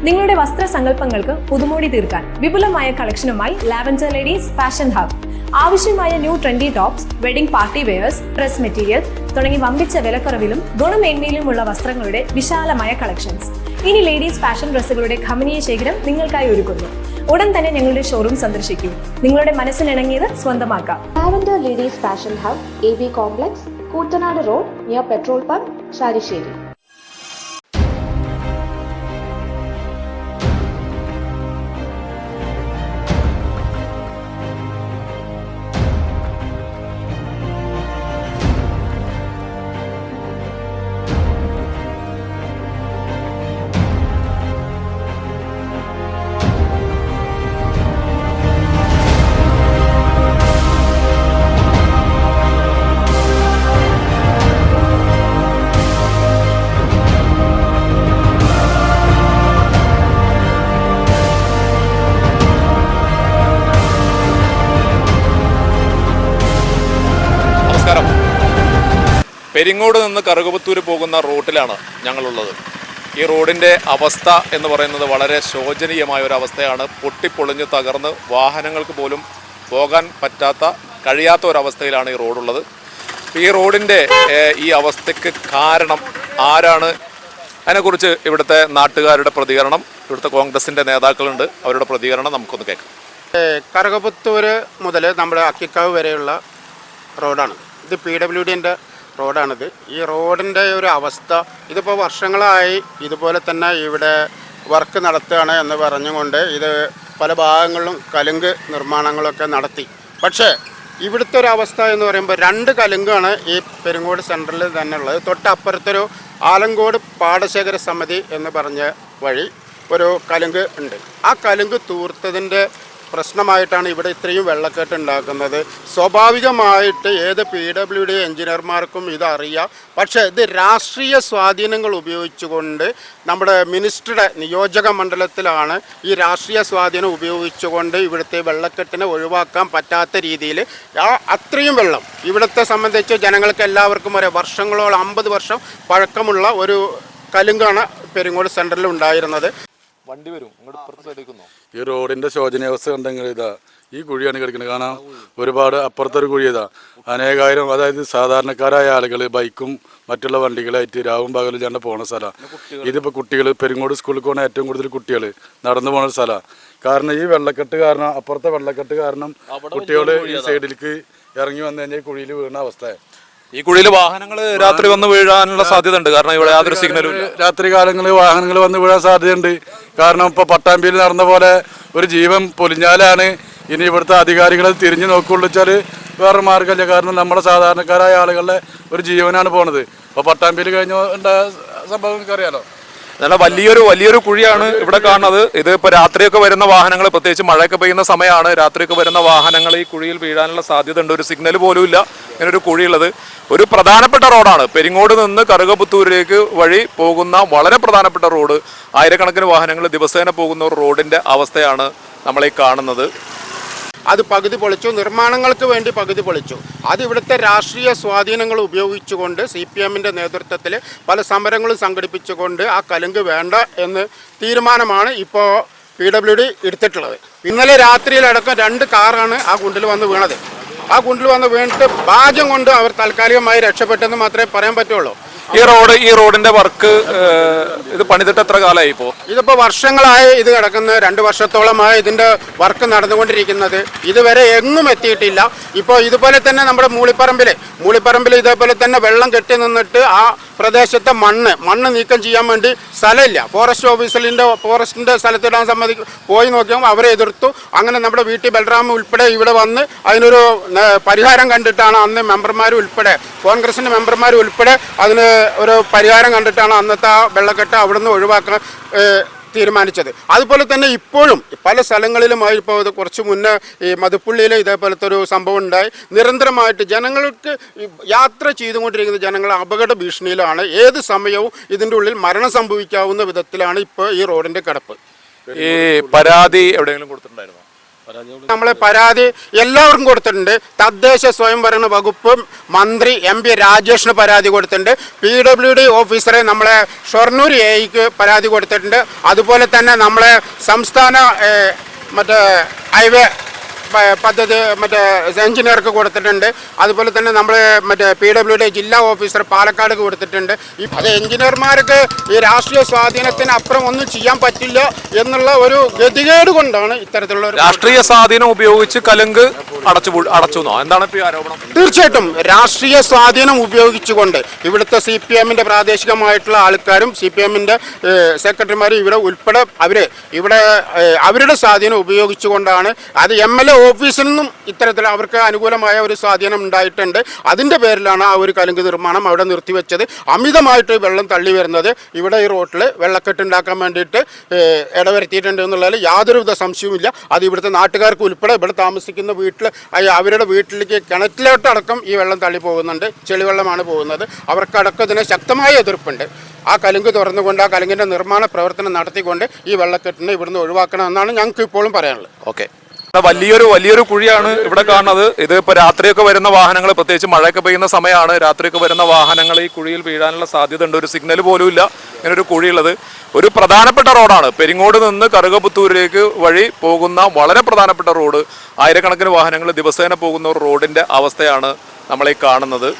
നിങ്ങളുടെ വസ്ത്രസങ്കല്പങ്ങൾക്ക് പുതുമോടി തീർക്കാൻ വിപുലമായ കളക്ഷനുമായി ലാവൻഡർ ലേഡീസ് ഫാഷൻ ഹബ്. ആവശ്യമായ new trendy tops, wedding party wears, dress material തുടങ്ങി വമ്പിച്ച വിലക്കുറവിലും ഗുണമേന്മയിലുമുള്ള വസ്ത്രങ്ങളുടെ വിശാലമായ കളക്ഷൻസ്. ഇനി ലേഡീസ് ഫാഷൻ ഡ്രസ്സുകളുടെ ഖമനീയ ശേഖരം നിങ്ങൾക്കായി ഒരുക്കുന്നു. ഉടൻ തന്നെ ഞങ്ങളുടെ ഷോറൂം സന്ദർശിക്കൂ. നിങ്ങളുടെ മനസ്സിനിണങ്ങിയത് സ്വന്തമാക്കാം. Lavender ladies fashion hub, AB complex, Koottanad road, near petrol pump, Sharissery. Peringode നിന്ന് കറുകപുത്തൂർ പോകുന്ന റൂട്ടിലാണ് ഞങ്ങളുള്ളത്. ഈ റോഡിൻ്റെ അവസ്ഥ എന്ന് പറയുന്നത് വളരെ ശോചനീയമായ ഒരു അവസ്ഥയാണ്. പൊട്ടിപ്പൊളിഞ്ഞ് തകർന്ന് വാഹനങ്ങൾക്ക് പോലും പോകാൻ കഴിയാത്ത ഒരവസ്ഥയിലാണ് ഈ റോഡുള്ളത്. ഈ റോഡിൻ്റെ ഈ അവസ്ഥയ്ക്ക് കാരണം ആരാണ്? അതിനെക്കുറിച്ച് ഇവിടുത്തെ നാട്ടുകാരുടെ പ്രതികരണം, ഇവിടുത്തെ കോൺഗ്രസിൻ്റെ നേതാക്കളുണ്ട്, അവരുടെ പ്രതികരണം നമുക്കൊന്ന് കേൾക്കാം. കറുകപുത്തൂർ മുതൽ നമ്മുടെ അക്കിക്കാവ് വരെയുള്ള റോഡാണ് ഇത്. PWDൻ്റെ റോഡാണിത്. ഈ റോഡിൻ്റെ ഒരു അവസ്ഥ, ഇതിപ്പോൾ വർഷങ്ങളായി ഇതുപോലെ തന്നെ ഇവിടെ വർക്ക് നടത്തുകയാണ് എന്ന് പറഞ്ഞുകൊണ്ട് ഇത് പല ഭാഗങ്ങളിലും കലുങ്ക് നിർമ്മാണങ്ങളൊക്കെ നടത്തി. പക്ഷേ ഇവിടുത്തെ ഒരു അവസ്ഥ എന്ന് പറയുമ്പോൾ 2 കലുങ്കാണ് ഈ പെരിങ്ങോട് സെൻറ്ററിൽ തന്നെ ഉള്ളത്. തൊട്ടപ്പുറത്തൊരു ആലങ്കോട് പാടശേഖര സമിതി എന്ന് പറഞ്ഞ വഴി ഒരു കലുങ്ക് ഉണ്ട്. ആ കലുങ്ക് തൂർത്തതിൻ്റെ പ്രശ്നമായിട്ടാണ് ഇവിടെ ഇത്രയും വെള്ളക്കെട്ട് ഉണ്ടാക്കുന്നത്. സ്വാഭാവികമായിട്ട് ഏത് PWD എഞ്ചിനീയർമാർക്കും ഇതറിയാം. പക്ഷേ ഇത് രാഷ്ട്രീയ സ്വാധീനങ്ങൾ ഉപയോഗിച്ചുകൊണ്ട് നമ്മുടെ മിനിസ്റ്ററുടെ നിയോജക മണ്ഡലത്തിലാണ് ഈ രാഷ്ട്രീയ സ്വാധീനം ഉപയോഗിച്ചുകൊണ്ട് ഇവിടുത്തെ വെള്ളക്കെട്ടിനെ ഒഴിവാക്കാൻ പറ്റാത്ത രീതിയിൽ അത്രയും വെള്ളം ഇവിടുത്തെ സംബന്ധിച്ച് ജനങ്ങൾക്ക് എല്ലാവർക്കും ഒരേ വർഷങ്ങളോളം 50 വർഷം പഴക്കമുള്ള ഒരു കലുങ്കാണ് പെരിങ്ങോട് സെൻറ്ററിൽ ഉണ്ടായിരുന്നത്. വണ്ടി വരും ഈ റോഡിന്റെ ശോചനീയാവസ്ഥ കണ്ടെങ്കിൽ ഇതാ ഈ കുഴിയാണ് കിടക്കുന്നത്. കാരണം ഒരുപാട് അപ്പുറത്തൊരു കുഴി ഇതാ അനേകായിരം, അതായത് സാധാരണക്കാരായ ആളുകൾ ബൈക്കും മറ്റുള്ള വണ്ടികളായിട്ട് രാവും പകലും ചേണ്ട പോകുന്ന സ്ഥലമാണ്. ഇതിപ്പോൾ കുട്ടികൾ പെരിങ്ങോട് സ്കൂളിൽ പോകുന്ന ഏറ്റവും കൂടുതൽ കുട്ടികൾ നടന്നു പോകുന്ന സ്ഥലമാണ്. കാരണം ഈ വെള്ളക്കെട്ട് കാരണം, അപ്പുറത്തെ വെള്ളക്കെട്ട് കാരണം കുട്ടികൾ ഈ സൈഡിലേക്ക് ഇറങ്ങി വന്നു കഴിഞ്ഞാൽ കുഴിയിൽ വീഴുന്ന അവസ്ഥയാണ്. ഈ കുഴിയിൽ വാഹനങ്ങൾ രാത്രി വന്ന് വീഴാനുള്ള സാധ്യത ഉണ്ട്. കാരണം ഇവിടെ യാതൊരു സിഗ്നലും ഇല്ല. രാത്രി കാലങ്ങളിൽ വാഹനങ്ങൾ വന്ന് വീഴാൻ സാധ്യതയുണ്ട്. കാരണം ഇപ്പോൾ പട്ടാമ്പിയിൽ നടന്ന പോലെ ഒരു ജീവൻ പൊലിഞ്ഞാലാണ് ഇനി ഇവിടുത്തെ അധികാരികൾ തിരിഞ്ഞു നോക്കുകയുള്ളൂ വെച്ചാൽ വേറെ മാർഗമില്ല. കാരണം നമ്മുടെ സാധാരണക്കാരായ ആളുകളുടെ ഒരു ജീവനാണ് പോണത്. ഇപ്പോൾ പട്ടാമ്പിയിൽ കഴിഞ്ഞ സംഭവം എനിക്കറിയാലോ. നല്ല വലിയൊരു കുഴിയാണ് ഇവിടെ കാണുന്നത്. ഇത് ഇപ്പോൾ രാത്രിയൊക്കെ വരുന്ന വാഹനങ്ങൾ, പ്രത്യേകിച്ച് മഴയൊക്കെ പെയ്യുന്ന സമയമാണ്, രാത്രിയൊക്കെ വരുന്ന വാഹനങ്ങൾ ഈ കുഴിയിൽ വീഴാനുള്ള സാധ്യത ഉണ്ട്. ഒരു സിഗ്നൽ പോലും ഇല്ല ഇങ്ങനൊരു കുഴിയുള്ളത്. ഒരു പ്രധാനപ്പെട്ട റോഡാണ്. പെരിങ്ങോട് നിന്ന് കറുകപുത്തൂരിലേക്ക് വഴി പോകുന്ന വളരെ പ്രധാനപ്പെട്ട റോഡ്. ആയിരക്കണക്കിന് വാഹനങ്ങൾ ദിവസേന പോകുന്ന ഒരു റോഡിൻ്റെ അവസ്ഥയാണ് നമ്മളീ കാണുന്നത്. അത് പകുതി പൊളിച്ചു, നിർമ്മാണങ്ങൾക്ക് വേണ്ടി പകുതി പൊളിച്ചു. അത് ഇവിടുത്തെ രാഷ്ട്രീയ സ്വാധീനങ്ങൾ ഉപയോഗിച്ചുകൊണ്ട് CPMൻ്റെ നേതൃത്വത്തിൽ പല സമരങ്ങളും സംഘടിപ്പിച്ചുകൊണ്ട് ആ കലുങ്ക് വേണ്ട എന്ന് തീരുമാനമാണ് ഇപ്പോൾ PWD എടുത്തിട്ടുള്ളത്. ഇന്നലെ രാത്രിയിലടക്കം 2 കാറാണ് ആ കുണ്ടിൽ വന്ന് വീണത്. ആ കുണ്ടിൽ വന്ന് വീണിട്ട് ഭാഗ്യം കൊണ്ട് അവർ താൽക്കാലികമായി രക്ഷപ്പെട്ടെന്ന് മാത്രമേ പറയാൻ പറ്റുള്ളൂ. ഈ റോഡിന്റെ വർക്ക് ഇത് പണിതിട്ട് എത്ര കാലമായി? ഇതിപ്പോൾ വർഷങ്ങളായി ഇത് കിടക്കുന്ന 2 വർഷത്തോളമായി ഇതിൻ്റെ വർക്ക് നടന്നുകൊണ്ടിരിക്കുന്നത്. ഇതുവരെ എങ്ങും എത്തിയിട്ടില്ല. ഇപ്പോൾ ഇതുപോലെ തന്നെ നമ്മുടെ മൂളിപ്പറമ്പിൽ ഇതേപോലെ തന്നെ വെള്ളം കെട്ടി നിന്നിട്ട് ആ പ്രദേശത്തെ മണ്ണ് നീക്കം ചെയ്യാൻ വേണ്ടി സ്ഥലമില്ല. ഫോറസ്റ്റിൻ്റെ സ്ഥലത്തിടാൻ പോയി നോക്കിയാൽ അവരെ എതിർത്തു. അങ്ങനെ നമ്മുടെ VT ബൽറാം ഉൾപ്പെടെ ഇവിടെ വന്ന് അതിനൊരു പരിഹാരം കണ്ടിട്ടാണ് അന്ന് മെമ്പർമാർ ഉൾപ്പെടെ, കോൺഗ്രസിൻ്റെ മെമ്പർമാർ ഉൾപ്പെടെ അതിന് ഒരു പരിഹാരം കണ്ടിട്ടാണ് അന്നത്തെ ആ വെള്ളക്കെട്ട് അവിടെ നിന്ന് ഒഴിവാക്കാൻ തീരുമാനിച്ചത്. അതുപോലെ തന്നെ ഇപ്പോഴും പല സ്ഥലങ്ങളിലുമായി, ഇപ്പോൾ കുറച്ച് മുന്നേ ഈ മധുപ്പുള്ളിയിൽ ഇതേപോലത്തെ ഒരു സംഭവം ഉണ്ടായി. നിരന്തരമായിട്ട് ജനങ്ങൾക്ക് യാത്ര ചെയ്തുകൊണ്ടിരിക്കുന്ന ജനങ്ങൾ അപകട ഭീഷണിയിലാണ്. ഏത് സമയവും ഇതിൻ്റെ ഉള്ളിൽ മരണം സംഭവിക്കാവുന്ന വിധത്തിലാണ് ഇപ്പോൾ ഈ റോഡിൻ്റെ കിടപ്പ്. ഈ പരാതി എവിടെയെങ്കിലും കൊടുത്തിട്ടുണ്ടായിരുന്നോ? നമ്മൾ പരാതി എല്ലാവർക്കും കൊടുത്തിട്ടുണ്ട്. തദ്ദേശ സ്വയംഭരണ വകുപ്പും മന്ത്രി MP രാജേഷിന് പരാതി കൊടുത്തിട്ടുണ്ട്. PWD ഓഫീസറെ നമ്മളെ ഷൊർണൂർ AIക്ക് പരാതി കൊടുത്തിട്ടുണ്ട്. അതുപോലെ തന്നെ നമ്മളെ സംസ്ഥാന മറ്റേ ഹൈവേ പദ്ധതി മറ്റേ എഞ്ചിനീയർക്ക് കൊടുത്തിട്ടുണ്ട്. അതുപോലെ തന്നെ നമ്മൾ മറ്റേ PWD ജില്ലാ ഓഫീസർ പാലക്കാട് കൊടുത്തിട്ടുണ്ട്. അത് എഞ്ചിനീയർമാർക്ക് ഈ രാഷ്ട്രീയ സ്വാധീനത്തിന് അപ്പുറം ഒന്നും ചെയ്യാൻ പറ്റില്ല എന്നുള്ള ഒരു ഗതികേട് കൊണ്ടാണ് ഇത്തരത്തിലുള്ള രാഷ്ട്രീയ സ്വാധീനം ഉപയോഗിച്ച് കലുങ്ക് അടച്ചു എന്താണ് ഇപ്പോൾ ആരോപണം? തീർച്ചയായിട്ടും രാഷ്ട്രീയ സ്വാധീനം ഉപയോഗിച്ചുകൊണ്ട് ഇവിടുത്തെ CPMന്റെ പ്രാദേശികമായിട്ടുള്ള ആൾക്കാരും CPMന്റെ സെക്രട്ടറിമാരും ഇവിടെ ഉൾപ്പെടെ ഇവിടെ അവരുടെ സ്വാധീനം ഉപയോഗിച്ചുകൊണ്ടാണ് അത് MLA ഓഫീസിൽ നിന്നും ഇത്തരത്തിൽ അവർക്ക് അനുകൂലമായ ഒരു സ്വാധീനം ഉണ്ടായിട്ടുണ്ട്. അതിൻ്റെ പേരിലാണ് ആ ഒരു കലുങ്ക് നിർമ്മാണം അവിടെ നിർത്തിവെച്ചത്. അമിതമായിട്ട് വെള്ളം തള്ളി വരുന്നത് ഇവിടെ ഈ റോട്ടിൽ വെള്ളക്കെട്ടുണ്ടാക്കാൻ വേണ്ടിയിട്ട് ഇടവരുത്തിയിട്ടുണ്ട് എന്നുള്ളതിൽ യാതൊരുവിധ സംശയവുമില്ല. അത് ഇവിടുത്തെ നാട്ടുകാർക്ക് ഉൾപ്പെടെ ഇവിടെ താമസിക്കുന്ന അവരുടെ വീട്ടിലേക്ക് കിണറ്റിലോട്ടടക്കം ഈ വെള്ളം തള്ളി പോകുന്നുണ്ട്. ചെളിവെള്ളമാണ് പോകുന്നത്. അവർക്കടക്കം ഇതിന് ശക്തമായ എതിർപ്പുണ്ട്. ആ കലുങ്ക് തുറന്നുകൊണ്ട് ആ കലുങ്കിൻ്റെ നിർമ്മാണ പ്രവർത്തനം നടത്തിക്കൊണ്ട് ഈ വെള്ളക്കെട്ടിനെ ഇവിടുന്ന് ഒഴിവാക്കണമെന്നാണ് ഞങ്ങൾക്ക് ഇപ്പോഴും പറയാനുള്ളത്. ഓക്കെ, വലിയൊരു കുഴിയാണ് ഇവിടെ കാണുന്നത്. ഇത് ഇപ്പോൾ രാത്രിയൊക്കെ വരുന്ന വാഹനങ്ങൾ, പ്രത്യേകിച്ച് മഴയൊക്കെ പെയ്യുന്ന സമയമാണ്, രാത്രിയൊക്കെ വരുന്ന വാഹനങ്ങൾ ഈ കുഴിയിൽ വീഴാനുള്ള സാധ്യത ഉണ്ട്. ഒരു സിഗ്നൽ പോലും ഇല്ല ഇങ്ങനൊരു കുഴിയുള്ളത്. ഒരു പ്രധാനപ്പെട്ട റോഡാണ്. പെരിങ്ങോട് നിന്ന് കറുകപുത്തൂരിലേക്ക് വഴി പോകുന്ന വളരെ പ്രധാനപ്പെട്ട റോഡ്. ആയിരക്കണക്കിന് വാഹനങ്ങൾ ദിവസേന പോകുന്ന ഒരു റോഡിൻ്റെ അവസ്ഥയാണ് നമ്മളീ കാണുന്നത്.